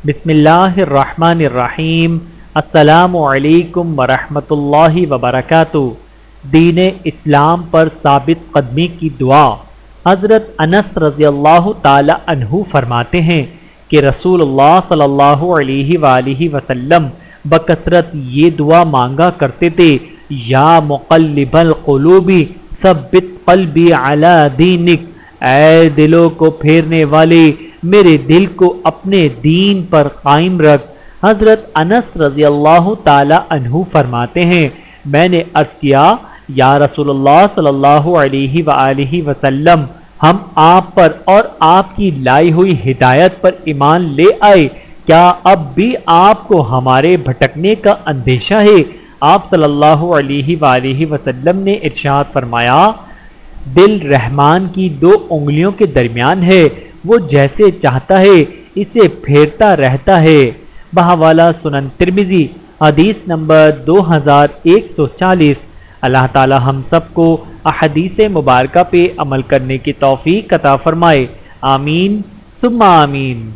بسم اللہ الرحمن الرحیم۔ السلام علیکم ورحمۃ اللہ وبرکاتہ۔ دین اسلام پر ثابت قدمی کی دعا۔ حضرت انس رضی اللہ تعالی عنہ فرماتے ہیں کہ رسول اللہ صلی اللہ علیہ وآلہ وسلم بکثرت یہ دعا مانگا کرتے تھے، یا مقلب القلوب ثبت قلبی علی دینک، اے دلوں کو پھیرنے والے میرے دل کو اپنے دین پر قائم رکھ۔ حضرت انس رضی اللہ تعالی عنہ فرماتے ہیں، میں نے عرض کیا، یا رسول اللہ صلی اللہ علیہ وآلہ وسلم، ہم آپ پر اور آپ کی لائی ہوئی ہدایت پر ایمان لے آئے، کیا اب بھی آپ کو ہمارے بھٹکنے کا اندیشہ ہے؟ آپ صلی اللہ علیہ وآلہ وسلم نے ارشاد فرمایا، دل رحمان کی دو انگلیوں کے درمیان ہے، وہ جیسے چاہتا ہے اسے پھیرتا رہتا ہے۔ بحوالہ سنن ترمذی، حدیث نمبر 2140۔ اللہ تعالی ہم سب کو احادیث مبارکہ پہ عمل کرنے کی توفیق عطا فرمائے، آمین ثم آمین۔